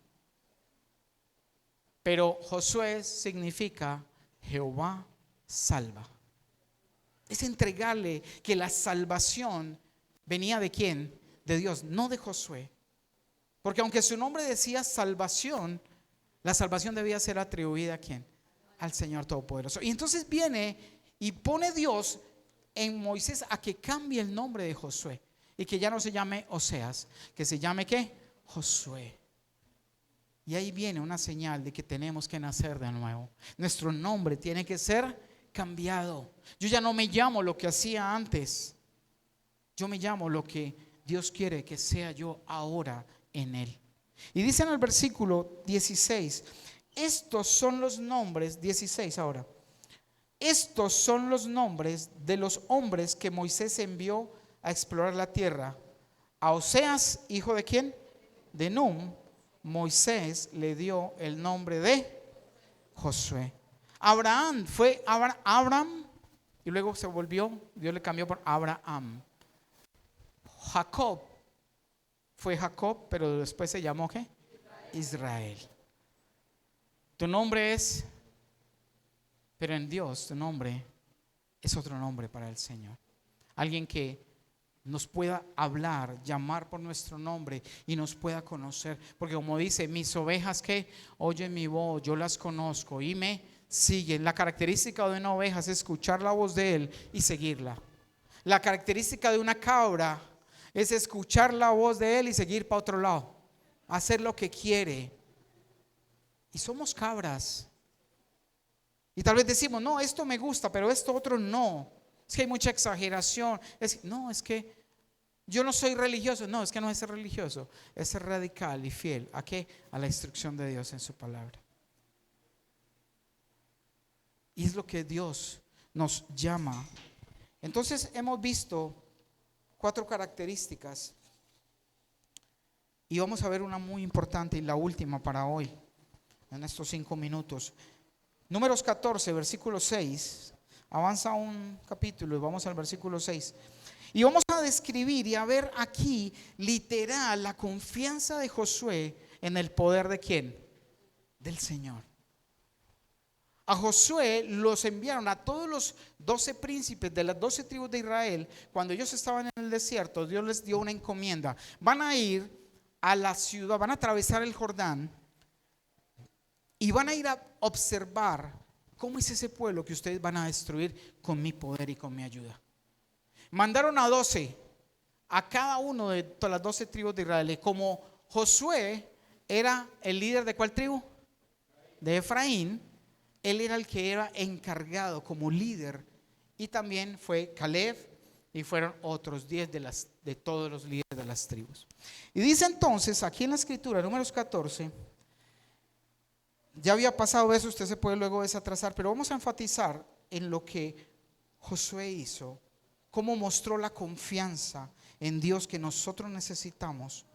Pero Josué significa Jehová salva. Es entregarle que la salvación venía ¿de quién? De Dios, no de Josué. Porque aunque su nombre decía salvación, la salvación debía ser atribuida ¿a quién? Al Señor Todopoderoso. Y entonces viene y pone Dios en Moisés a que cambie el nombre de Josué y que ya no se llame Oseas, que se llame ¿qué? Josué. Y ahí viene una señal de que tenemos que nacer de nuevo. Nuestro nombre tiene que ser cambiado. Yo ya no me llamo lo que hacía antes. Yo me llamo lo que Dios quiere que sea yo ahora en Él. Y dice en el versículo 16, estos son los nombres, 16 ahora. Estos son los nombres de los hombres que Moisés envió a explorar la tierra. A Oseas, hijo de ¿quién? De Num, Moisés le dio el nombre de Josué. Abraham fue Abraham y luego se volvió, Dios le cambió por Abraham. Jacob fue Jacob, pero después se llamó ¿qué? Israel. Tu nombre es, pero en Dios tu nombre es otro nombre para el Señor. Alguien que nos pueda hablar, llamar por nuestro nombre y nos pueda conocer. Porque como dice, mis ovejas que oyen mi voz, yo las conozco y me siguen. La característica de una oveja es escuchar la voz de Él y seguirla. La característica de una cabra es escuchar la voz de Él y seguir para otro lado, hacer lo que quiere. Y somos cabras. Y tal vez decimos, no, esto me gusta, pero esto otro no. Es que hay mucha exageración. Es que yo no soy religioso. No, es que no es ser religioso, es ser radical y fiel. ¿A qué? A la instrucción de Dios en su palabra. Y es lo que Dios nos llama. Entonces hemos visto 4 características. Y vamos a ver una muy importante y la última para hoy, en estos 5 minutos. Números 14, versículo 6. Avanza un capítulo y vamos al versículo 6. Y vamos a describir y a ver aquí literal la confianza de Josué en el poder de ¿quién? Del Señor. A Josué los enviaron a todos los 12 príncipes de las 12 tribus de Israel. Cuando ellos estaban en el desierto, Dios les dio una encomienda. Van a ir a la ciudad, van a atravesar el Jordán y van a ir a observar cómo es ese pueblo que ustedes van a destruir con mi poder y con mi ayuda. Mandaron a 12, a cada uno de todas las 12 tribus de Israel. Y como Josué era el líder de ¿cuál tribu? De Efraín. Él era el que era encargado como líder. Y también fue Caleb y fueron otros 10 de todos los líderes de las tribus. Y dice entonces aquí en la escritura, números 14, ya había pasado eso, usted se puede luego desatrasar, pero vamos a enfatizar en lo que Josué hizo, cómo mostró la confianza en Dios que nosotros necesitamos.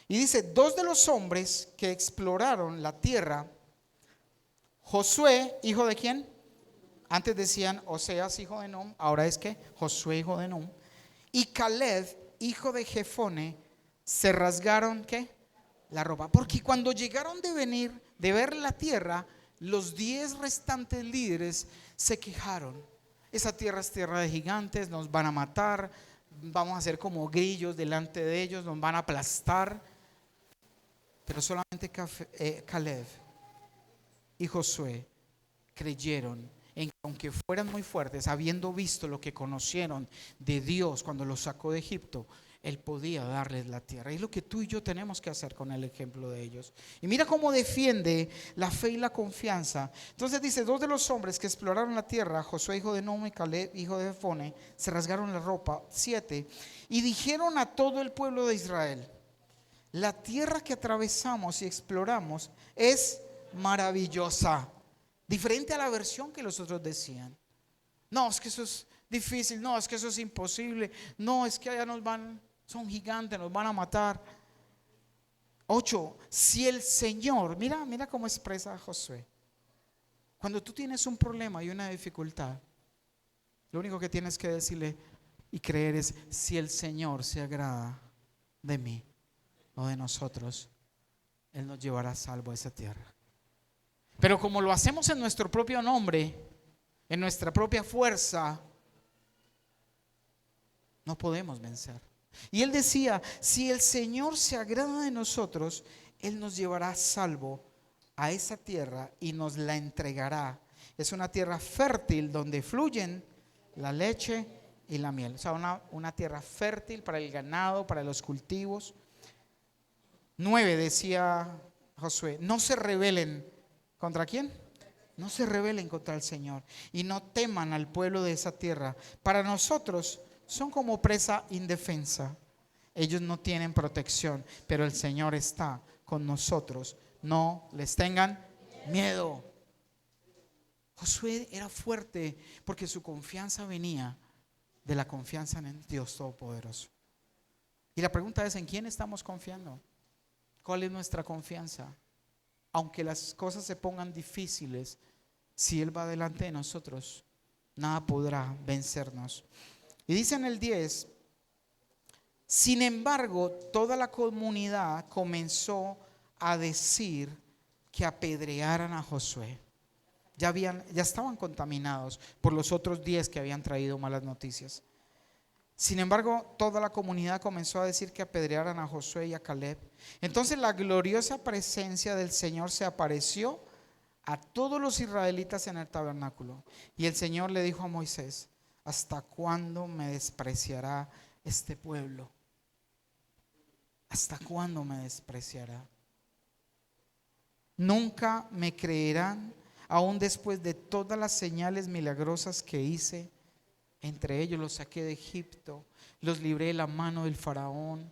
Y dice, 2 de los hombres que exploraron la tierra, Josué, hijo de quién? Antes decían Oseas, hijo de Nun, ahora es que Josué, hijo de Nun, y Caleb, hijo de Jefone, se rasgaron ¿qué? La ropa. Porque cuando llegaron de ver la tierra, los 10 restantes líderes se quejaron. Esa tierra es tierra de gigantes, nos van a matar, vamos a ser como grillos delante de ellos, nos van a aplastar. Pero solamente Caleb y Josué creyeron en que aunque fueran muy fuertes, habiendo visto lo que conocieron de Dios cuando los sacó de Egipto, Él podía darles la tierra. Y es lo que tú y yo tenemos que hacer con el ejemplo de ellos. Y mira cómo defiende la fe y la confianza. Entonces dice, 2 de los hombres que exploraron la tierra, Josué hijo de Nun y Caleb hijo de Jefone, se rasgaron la ropa. 7. Y dijeron a todo el pueblo de Israel, la tierra que atravesamos y exploramos es maravillosa. Diferente a la versión que los otros decían. No, es que eso es difícil. No, es que eso es imposible. No, es que allá son gigantes, nos van a matar. 8. Si el Señor, mira cómo expresa Josué. Cuando tú tienes un problema y una dificultad, lo único que tienes que decirle y creer es, si el Señor se agrada de mí o de nosotros, Él nos llevará salvo a esa tierra. Pero como lo hacemos en nuestro propio nombre, en nuestra propia fuerza, no podemos vencer. Y él decía, si el Señor se agrada de nosotros, Él nos llevará salvo a esa tierra y nos la entregará. Es una tierra fértil donde fluyen la leche y la miel. O sea, una tierra fértil para el ganado, para los cultivos. 9 decía Josué, no se rebelen. ¿Contra quién? No se rebelen contra el Señor y no teman al pueblo de esa tierra. Para nosotros son como presa indefensa. Ellos no tienen protección, pero el Señor está con nosotros. No les tengan miedo. Josué era fuerte porque su confianza venía de la confianza en Dios Todopoderoso. Y la pregunta es, ¿en quién estamos confiando? ¿Cuál es nuestra confianza? Aunque las cosas se pongan difíciles, si Él va delante de nosotros, nada podrá vencernos. Y dice en el 10, sin embargo, toda la comunidad comenzó a decir que apedrearan a Josué. Ya estaban contaminados por los otros 10 que habían traído malas noticias. Sin embargo, toda la comunidad comenzó a decir que apedrearan a Josué y a Caleb. Entonces la gloriosa presencia del Señor se apareció a todos los israelitas en el tabernáculo. Y el Señor le dijo a Moisés: ¿hasta cuándo me despreciará este pueblo? ¿Hasta cuándo me despreciará? Nunca me creerán, aún después de todas las señales milagrosas que hice. Entre ellos los saqué de Egipto, los libré de la mano del faraón,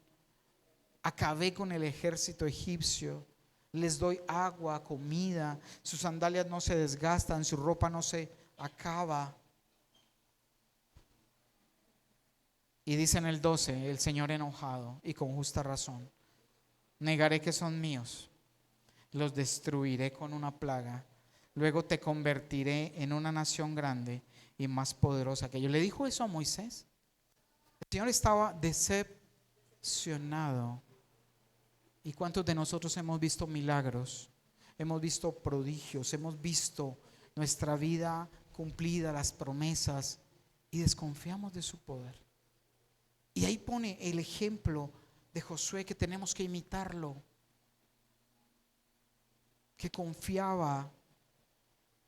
acabé con el ejército egipcio, les doy agua, comida, sus sandalias no se desgastan, su ropa no se acaba. Y dice en el 12, el Señor enojado y con justa razón: negaré que son míos, los destruiré con una plaga, luego te convertiré en una nación grande y más poderosa que ellos. Le dijo eso a Moisés. El Señor estaba decepcionado. ¿Y cuántos de nosotros hemos visto milagros? Hemos visto prodigios, hemos visto nuestra vida cumplida, las promesas, y desconfiamos de su poder. Y ahí pone el ejemplo de Josué, que tenemos que imitarlo, que confiaba,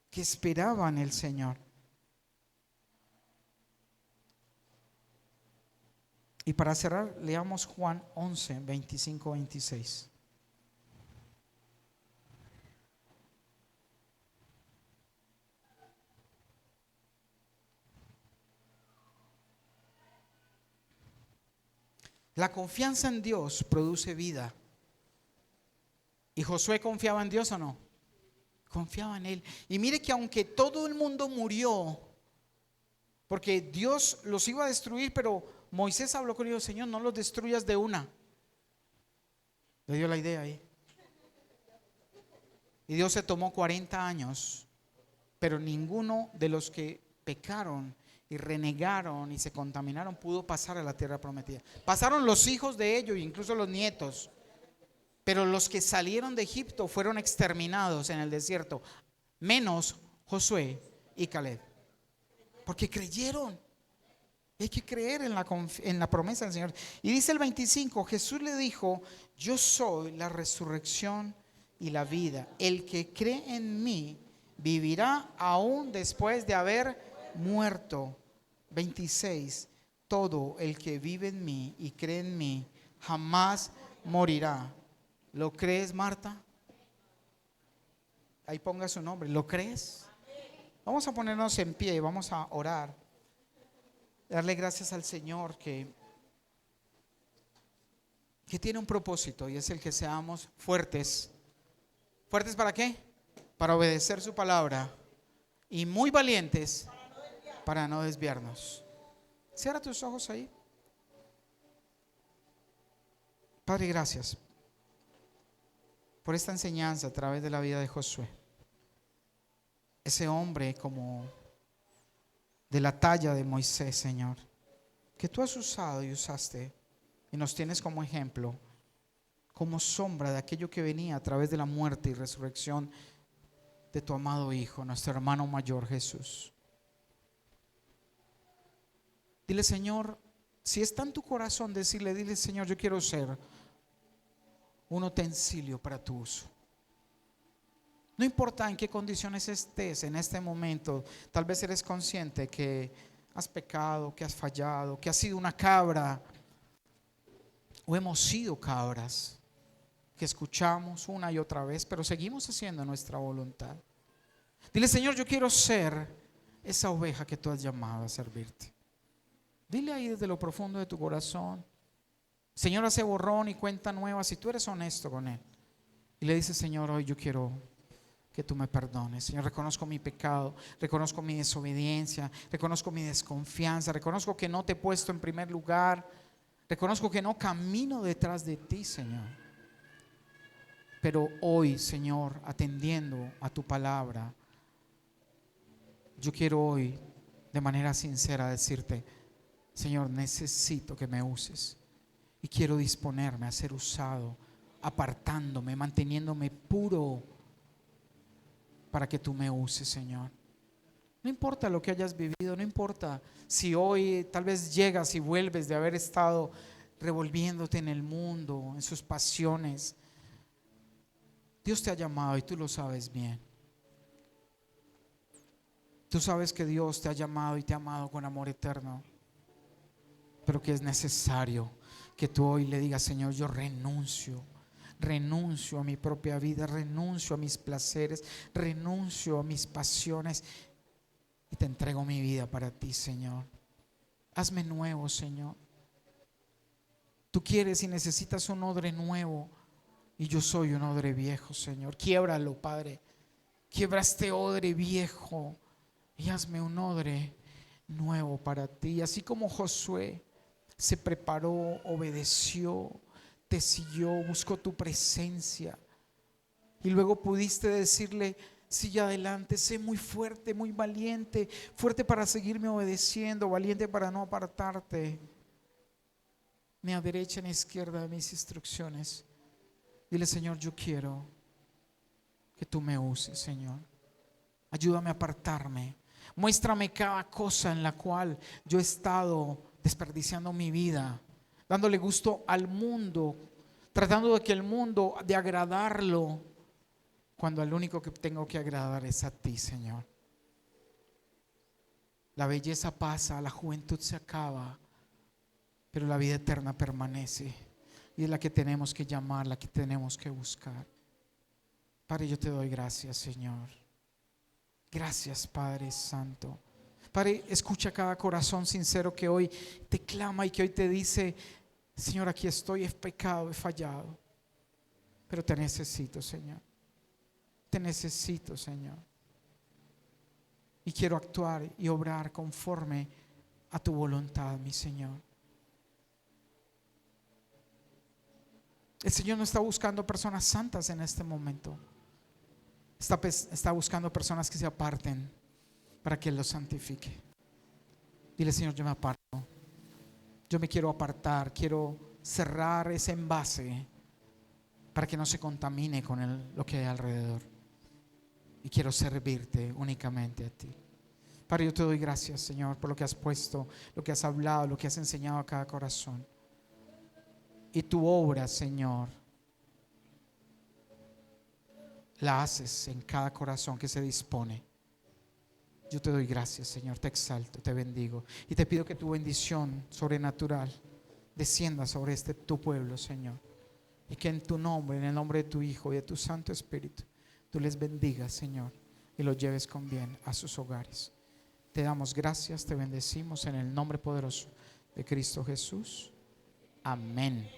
que esperaba en el Señor. Y para cerrar, leamos Juan 11, 25, 26. La confianza en Dios produce vida. ¿Y Josué confiaba en Dios o no? Confiaba en Él. Y mire que aunque todo el mundo murió, porque Dios los iba a destruir, pero Moisés habló con ellos: Señor, no los destruyas de una. Le dio la idea ahí. Y Dios se tomó 40 años, pero ninguno de los que pecaron y renegaron y se contaminaron pudo pasar a la tierra prometida. Pasaron los hijos de ellos, incluso los nietos, pero los que salieron de Egipto fueron exterminados en el desierto, menos Josué y Caleb, porque creyeron. Hay que creer en la promesa del Señor. Y dice el 25, Jesús le dijo: yo soy la resurrección y la vida. El que cree en mí vivirá aún después de haber muerto. 26, todo el que vive en mí y cree en mí jamás morirá. ¿Lo crees, Marta? Ahí ponga su nombre. ¿Lo crees? Vamos a ponernos en pie y vamos a orar. Darle gracias al Señor que tiene un propósito, y es el que seamos fuertes. ¿Fuertes para qué? Para obedecer su palabra, y muy valientes para no desviarnos. Cierra tus ojos ahí. Padre, gracias por esta enseñanza a través de la vida de Josué. Ese hombre como de la talla de Moisés, Señor, que tú has usado y usaste y nos tienes como ejemplo, como sombra de aquello que venía a través de la muerte y resurrección de tu amado Hijo, nuestro hermano mayor Jesús. Dile, Señor, si está en tu corazón decirle, dile: Señor, yo quiero ser un utensilio para tu uso. No importa en qué condiciones estés en este momento, tal vez eres consciente que has pecado, que has fallado, que has sido una cabra, o hemos sido cabras, que escuchamos una y otra vez, pero seguimos haciendo nuestra voluntad. Dile: Señor, yo quiero ser esa oveja que tú has llamado a servirte. Dile ahí desde lo profundo de tu corazón. Señor, hace borrón y cuenta nueva si tú eres honesto con Él. Y le dices: Señor, hoy yo quiero que tú me perdones. Señor, reconozco mi pecado, reconozco mi desobediencia, reconozco mi desconfianza, reconozco que no te he puesto en primer lugar, reconozco que no camino detrás de ti, Señor. Pero hoy, Señor, atendiendo a tu palabra, yo quiero hoy de manera sincera decirte: Señor, necesito que me uses y quiero disponerme a ser usado, apartándome, manteniéndome puro para que tú me uses, Señor. No importa lo que hayas vivido, no importa si hoy tal vez llegas y vuelves de haber estado revolviéndote en el mundo, en sus pasiones. Dios te ha llamado y tú lo sabes bien. Tú sabes que Dios te ha llamado y te ha amado con amor eterno, pero que es necesario que tú hoy le digas: Señor, yo renuncio a mi propia vida, renuncio a mis placeres, renuncio a mis pasiones y te entrego mi vida para ti, Señor. Hazme nuevo, Señor. Tú quieres y necesitas un odre nuevo, y yo soy un odre viejo, Señor. Quiébralo, Padre. Quiebra este odre viejo y hazme un odre nuevo para ti. Así como Josué se preparó, obedeció, te siguió, buscó tu presencia, y luego pudiste decirle: sigue adelante, sé muy fuerte, muy valiente, fuerte para seguirme obedeciendo, valiente para no apartarte ni a derecha ni a izquierda de mis instrucciones. Dile: Señor, yo quiero que tú me uses, Señor. Ayúdame a apartarme. Muéstrame cada cosa en la cual yo he estado desperdiciando mi vida, dándole gusto al mundo, tratando de que el mundo, de agradarlo, cuando al único que tengo que agradar es a ti, Señor. La belleza pasa, la juventud se acaba, pero la vida eterna permanece, y es la que tenemos que llamar, la que tenemos que buscar. Padre, yo te doy gracias, Señor. Gracias, Padre Santo. Padre, escucha cada corazón sincero que hoy te clama y que hoy te dice: Señor, aquí estoy, he pecado, he fallado, pero te necesito, Señor. Te necesito, Señor. Y quiero actuar y obrar conforme a tu voluntad, mi Señor. El Señor no está buscando personas santas en este momento. Está buscando personas que se aparten para que Él los santifique. Dile: Señor, yo me aparto. Yo me quiero apartar, quiero cerrar ese envase para que no se contamine con lo que hay alrededor. Y quiero servirte únicamente a ti. Padre, yo te doy gracias, Señor, por lo que has puesto, lo que has hablado, lo que has enseñado a cada corazón. Y tu obra, Señor, la haces en cada corazón que se dispone. Yo te doy gracias, Señor, te exalto, te bendigo y te pido que tu bendición sobrenatural descienda sobre tu pueblo, Señor, y que en tu nombre, en el nombre de tu Hijo y de tu Santo Espíritu, tú les bendigas, Señor, y los lleves con bien a sus hogares. Te damos gracias, te bendecimos en el nombre poderoso de Cristo Jesús. Amén.